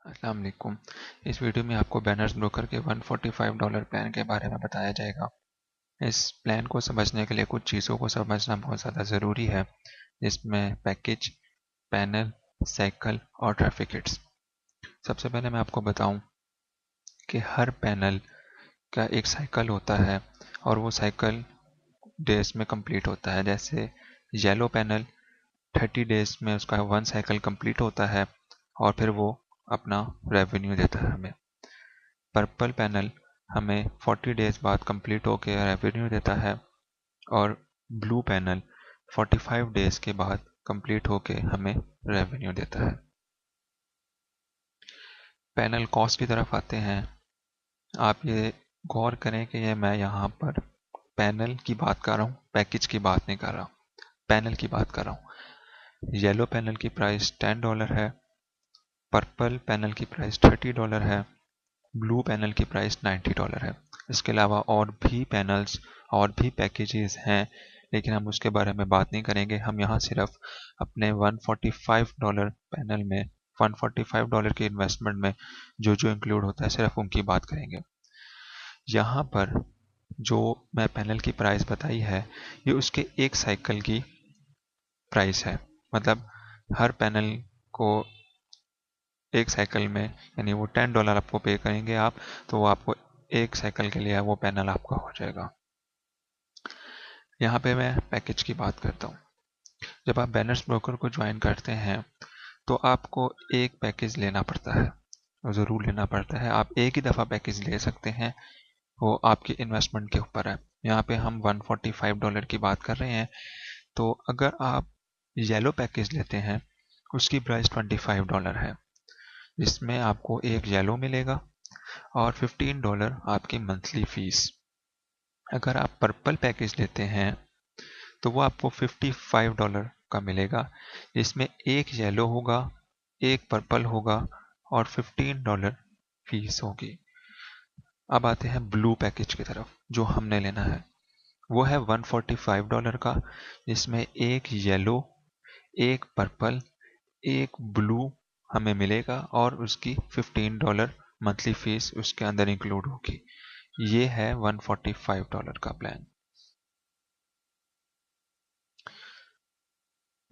अस्सलाम वालेकुम। इस वीडियो में आपको बैनर्स ब्रोकर के $145 प्लान के बारे में बताया जाएगा। इस प्लान को समझने के लिए कुछ चीज़ों को समझना बहुत ज़्यादा ज़रूरी है, जिसमें पैकेज, पैनल, साइकिल और ट्रैफिक हिट्स। सबसे पहले मैं आपको बताऊं कि हर पैनल का एक साइकिल होता है और वो साइकिल डेज में कंप्लीट होता है। जैसे येलो पैनल 30 डेज में उसका वन साइकिल कंप्लीट होता है और फिर वो अपना रेवेन्यू देता है हमें। पर्पल पैनल हमें 40 डेज बाद कंप्लीट होकर रेवेन्यू देता है और ब्लू पैनल 45 डेज के बाद कंप्लीट होके हमें रेवेन्यू देता है। पैनल कॉस्ट की तरफ आते हैं। आप ये गौर करें कि ये मैं यहाँ पर पैनल की बात कर रहा हूँ, पैकेज की बात नहीं कर रहा, पैनल की बात कर रहा हूँ। येलो पैनल की प्राइस $10 है, पर्पल पैनल की प्राइस $30 है, ब्लू पैनल की प्राइस $90 है। इसके अलावा और भी पैनल्स और भी पैकेजेस हैं, लेकिन हम उसके बारे में बात नहीं करेंगे। हम यहाँ सिर्फ अपने $145 पैनल में, $145 की इन्वेस्टमेंट में जो जो इंक्लूड होता है सिर्फ उनकी बात करेंगे। यहाँ पर जो मैं पैनल की प्राइस बताई है, ये उसके एक साइकिल की प्राइस है। मतलब हर पैनल को एक साइकिल में, यानी वो $10 आपको पे करेंगे आप, तो वो आपको एक साइकिल के लिए वो पैनल आपका हो जाएगा। यहाँ पे मैं पैकेज की बात करता हूँ। जब आप बैनर्स ब्रोकर को ज्वाइन करते हैं तो आपको एक पैकेज लेना पड़ता है, ज़रूर लेना पड़ता है। आप एक ही दफ़ा पैकेज ले सकते हैं, वो आपकी इन्वेस्टमेंट के ऊपर है। यहाँ पे हम $145 की बात कर रहे हैं, तो अगर आप येलो पैकेज लेते हैं उसकी प्राइस $25 है, जिसमें आपको एक येलो मिलेगा और $15 आपकी मंथली फीस। अगर आप पर्पल पैकेज लेते हैं तो वो आपको $55 का मिलेगा, जिसमें एक येलो होगा, एक पर्पल होगा और $15 फीस होगी। अब आते हैं ब्लू पैकेज की तरफ, जो हमने लेना है। वो है $145 का, जिसमें एक येलो, एक पर्पल, एक ब्लू हमें मिलेगा और उसकी $15 मंथली फीस उसके अंदर इंक्लूड होगी। ये है $145 का प्लान।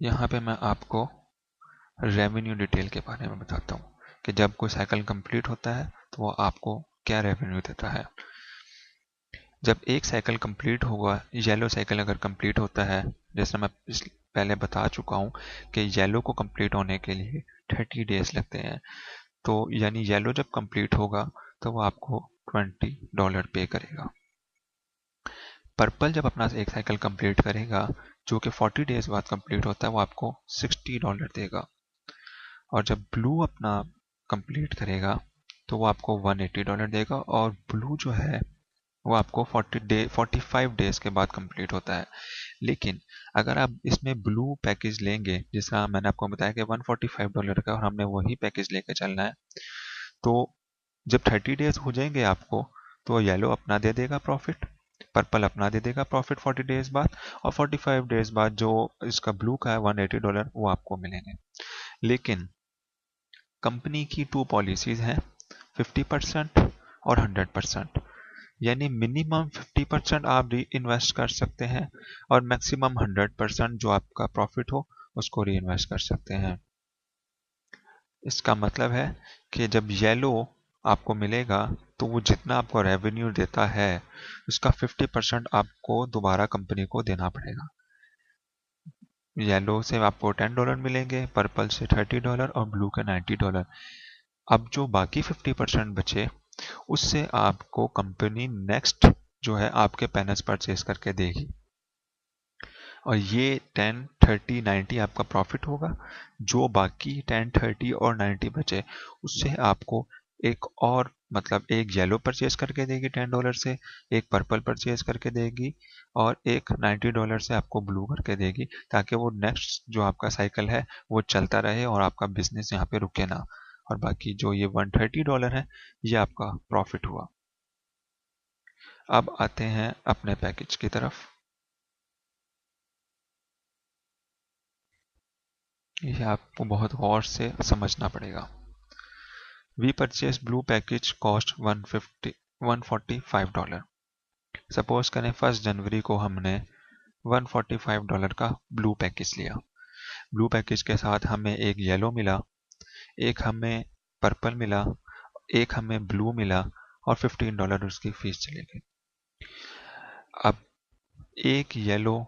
यहाँ पे मैं आपको रेवेन्यू डिटेल के बारे में बताता हूँ कि जब कोई साइकिल कंप्लीट होता है तो वो आपको क्या रेवेन्यू देता है। जब एक साइकिल कंप्लीट होगा, येलो साइकिल अगर कंप्लीट होता है, जैसे मैं पहले बता चुका हूँ कि येलो को कंप्लीट होने के लिए 30 डेज लगते हैं, तो यानी येलो जब कंप्लीट होगा तो वो आपको $20 पे करेगा। पर्पल जब अपना एक साइकिल कंप्लीट करेगा, जो कि 40 डेज बाद कंप्लीट होता है, वो आपको $60 देगा। और जब ब्लू अपना कंप्लीट करेगा तो वो आपको $180 देगा, और ब्लू जो है वो आपको 45 डेज के बाद कंप्लीट होता है। लेकिन अगर आप इसमें ब्लू पैकेज लेंगे, जिसका मैंने आपको बताया कि $145 का, और हमने वही पैकेज लेके चलना है, तो जब 30 डेज हो जाएंगे आपको, तो येलो अपना दे देगा प्रॉफिट, पर्पल अपना दे देगा प्रॉफिट 40 डेज बाद, और 45 डेज बाद जो इसका ब्लू का है $180 वो आपको मिलेंगे। लेकिन कंपनी की टू पॉलिसीज हैं, 50% और 100%। यानी मिनिमम 50% आप री इन्वेस्ट कर सकते हैं और मैक्सिमम 100% जो आपका प्रॉफिट हो उसको री इन्वेस्ट कर सकते हैं। इसका मतलब है कि जब येलो आपको मिलेगा तो वो जितना आपको रेवेन्यू देता है उसका 50% आपको दोबारा कंपनी को देना पड़ेगा। येलो से आपको $10 मिलेंगे, पर्पल से $30 और ब्लू के $90। अब जो बाकी 50% बचे, उससे आपको कंपनी नेक्स्ट जो है आपके पैनल्स परचेज करके देगी, और ये 10, 30, 90 आपका प्रॉफिट होगा। जो बाकी 10, 30 और 90 बचे, उससे आपको एक और, मतलब एक येलो परचेज करके देगी $10 से, एक पर्पल परचेज करके देगी और एक $90 से आपको ब्लू करके देगी, ताकि वो नेक्स्ट जो आपका साइकिल है वो चलता रहे और आपका बिजनेस यहाँ पे रुके ना। और बाकी जो ये $130 है, ये आपका प्रॉफिट हुआ। अब आते हैं अपने पैकेज की तरफ। ये आपको बहुत गौर से समझना पड़ेगा। We purchase blue package cost $145। Suppose करें 1 जनवरी को हमने $145 का ब्लू पैकेज लिया। ब्लू पैकेज के साथ हमें एक येलो मिला, एक हमें पर्पल मिला, एक हमें ब्लू मिला और $15 उसकी फीस चली गई। अब एक येलो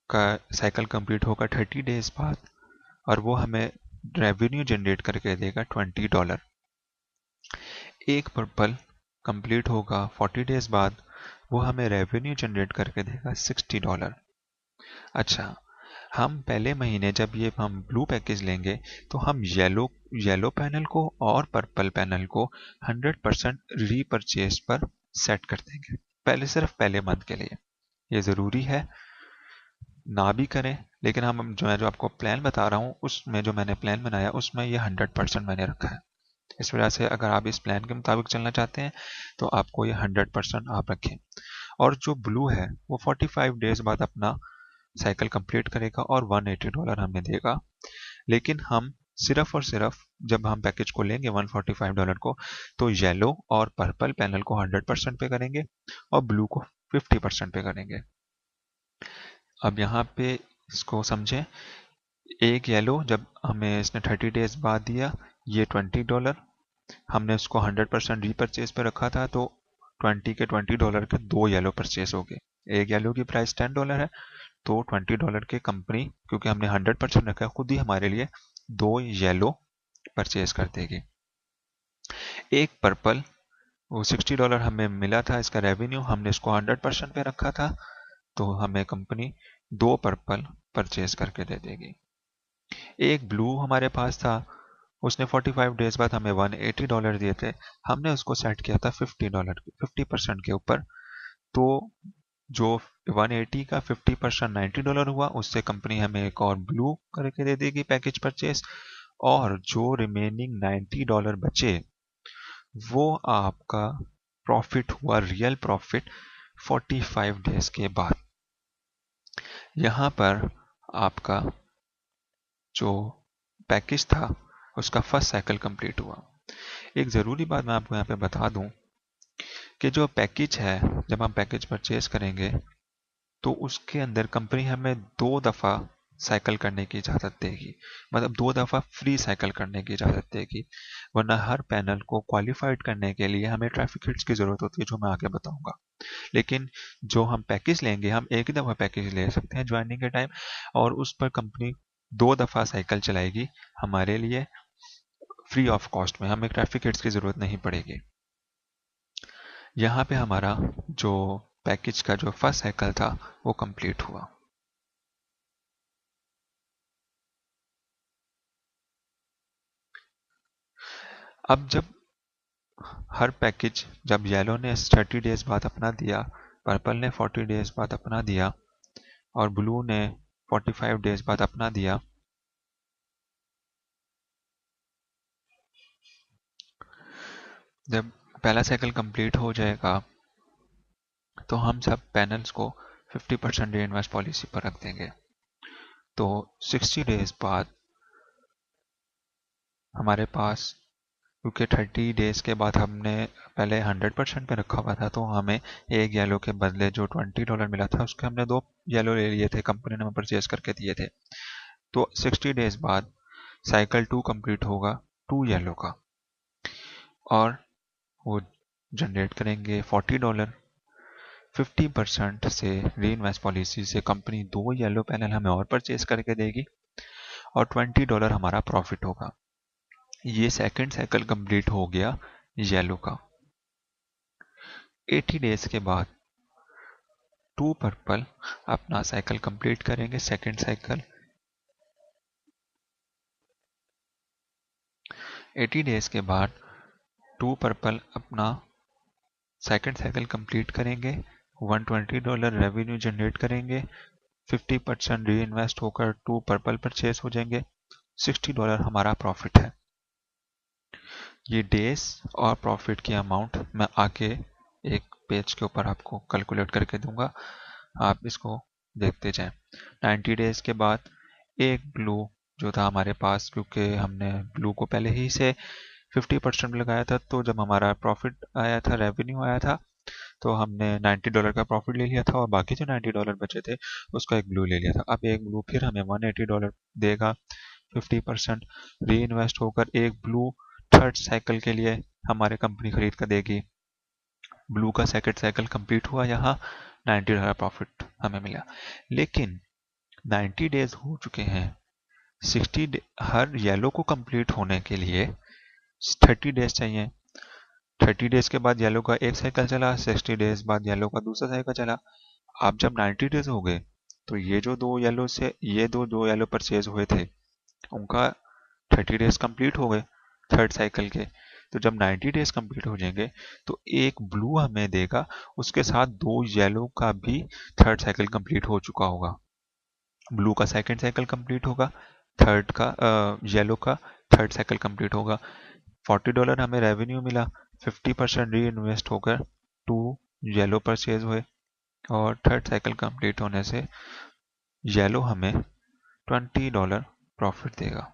का साइकिल कंप्लीट होगा 30 डेज बाद और वो हमें रेवेन्यू जनरेट करके देगा $20। एक पर्पल कंप्लीट होगा 40 डेज बाद, वो हमें रेवेन्यू जनरेट करके देगा $60। अच्छा, हम पहले महीने जब ये हम ब्लू पैकेज लेंगे तो हम येलो पैनल को और पर्पल पैनल को 100% रीपरचेज पर सेट कर देंगे, पहले सिर्फ पहले मंथ के लिए। ये ज़रूरी है, ना भी करें, लेकिन हम जो आपको प्लान बता रहा हूँ उसमें जो मैंने प्लान बनाया उसमें ये 100% मैंने रखा है। इस वजह से अगर आप इस प्लान के मुताबिक चलना चाहते हैं तो आपको ये 100% आप रखें। और जो ब्लू है वो 45 डेज बाद अपना साइकिल कंप्लीट करेगा और $180 हमें देगा। लेकिन हम सिर्फ और सिर्फ जब हम पैकेज को लेंगे $145 को, तो येलो और पर्पल पैनल को 100% पे करेंगे और ब्लू को 50% पे करेंगे। अब यहाँ पे इसको समझें, एक येलो जब हमें इसने 30 डेज बाद दिया, ये $20, हमने उसको 100% रीपरचेज पे रखा था, तो 20 के $20 के 2 येलो परचेज हो गए। एक येलो की प्राइस $10 है, तो $20 के कंपनी, क्योंकि हमने 100% रखा है, खुद ही हमारे लिए 2 येलो परचेज कर देगी। एक पर्पल, वो $60 हमें मिला था इसका रेवेन्यू, हमने इसको 100% पे रखा था, तो हमें कंपनी 2 पर्पल परचेज करके दे देगी। एक ब्लू हमारे पास था, उसने 45 डेज बाद हमें $180 दिए थे, हमने उसको सेट किया था $50 50% के ऊपर, तो जो 180 का 50% $90 हुआ, उससे कंपनी हमें एक और ब्लू करके दे देगी पैकेज परचेज, और जो रिमेनिंग $90 बचे वो आपका प्रॉफिट हुआ, रियल प्रॉफिट 45 डेज के बाद। यहाँ पर आपका जो पैकेज था उसका फर्स्ट साइकिल कंप्लीट हुआ। एक ज़रूरी बात मैं आपको यहाँ पे बता दूं कि जो पैकेज है, जब हम पैकेज परचेज करेंगे तो उसके अंदर कंपनी हमें 2 दफ़ा साइकिल करने की इजाज़त देगी, मतलब 2 दफ़ा फ्री साइकिल करने की इजाज़त देगी। वरना हर पैनल को क्वालिफाइड करने के लिए हमें ट्रैफिक हिट्स की ज़रूरत होती है, जो मैं आगे बताऊंगा। लेकिन जो हम पैकेज लेंगे, हम एक ही दफ़ा पैकेज ले सकते हैं ज्वाइनिंग के टाइम, और उस पर कंपनी 2 दफ़ा साइकिल चलाएगी हमारे लिए फ्री ऑफ कॉस्ट में, हमें ट्रैफिक हिट्स की ज़रूरत नहीं पड़ेगी। यहाँ पे हमारा जो पैकेज का जो फर्स्ट साइकिल था वो कंप्लीट हुआ। अब जब हर पैकेज, जब येलो ने 30 डेज बाद अपना दिया, पर्पल ने 40 डेज बाद अपना दिया और ब्लू ने 45 डेज बाद अपना दिया, जब पहला साइकिल कंप्लीट हो जाएगा तो हम सब पैनल्स को 50% री इन्वेस्ट पॉलिसी पर रख देंगे। तो 60 डेज बाद हमारे पास, क्योंकि 30 डेज के बाद हमने पहले 100% पे रखा हुआ था, तो हमें एक येलो के बदले जो $20 मिला था उसके हमने 2 येलो ले लिए थे, कंपनी ने हमें परचेज करके दिए थे। तो 60 डेज बाद साइकिल 2 कंप्लीट होगा 2 येलो का, और वो जनरेट करेंगे $40। 50% से री इन्वेस्ट पॉलिसी से कंपनी 2 येलो पैनल हमें और परचेज करके देगी और $20 हमारा प्रॉफिट होगा। ये सेकंड साइकिल कंप्लीट हो गया येलो का। 80 डेज के बाद 2 पर्पल अपना साइकिल कंप्लीट करेंगे, सेकंड साइकिल। 80 डेज के बाद 2 पर्पल अपना सेकंड साइकिल कंप्लीट करेंगे, $120 रेवेन्यू जनरेट करेंगे, 50% री इन्वेस्ट होकर 2 पर्पल परचेज हो जाएंगे, $60 हमारा प्रॉफिट है। ये डेज और प्रॉफिट की अमाउंट मैं आके एक पेज के ऊपर आपको कैलकुलेट करके दूंगा, आप इसको देखते जाएं। 90 डेज के बाद एक ब्लू जो था हमारे पास, क्योंकि हमने ब्लू को पहले ही से 50% लगाया था, तो जब हमारा प्रॉफिट आया था, रेवेन्यू आया था, तो हमने $90 का प्रॉफिट ले लिया था और बाकी जो $90 बचे थे उसका एक ब्लू ले लिया था। अब एक ब्लू फिर हमें $180 देगा। 50% री इन्वेस्ट होकर एक ब्लू थर्ड साइकिल के लिए हमारे कंपनी खरीद कर देगी। ब्लू का सेकंड साइकिल कंप्लीट हुआ, यहाँ $90 प्रॉफिट हमें मिला। लेकिन 90 डेज हो चुके हैं, 60 हर येलो को कंप्लीट होने के लिए 30 डेज चाहिए। 30 डेज के बाद येलो का एक साइकिल चला, 60 डेज बाद येलो का दूसरा साइकिल चला। अब जब 90 डेज हो गए तो ये जो दो येलो परचेज हुए थे उनका 30 डेज कंप्लीट हो गए थर्ड साइकिल के। तो जब 90 डेज कंप्लीट हो जाएंगे तो एक ब्लू हमें देगा, उसके साथ दो येलो का भी थर्ड साइकिल कंप्लीट हो चुका होगा। ब्लू का सेकंड साइकिल कंप्लीट होगा, थर्ड का येलो का थर्ड साइकिल कंप्लीट होगा। $40 हमें रेवेन्यू मिला, 50% री इन्वेस्ट होकर 2 येलो परचेज हुए और थर्ड साइकिल कंप्लीट होने से येलो हमें $20 प्रॉफिट देगा।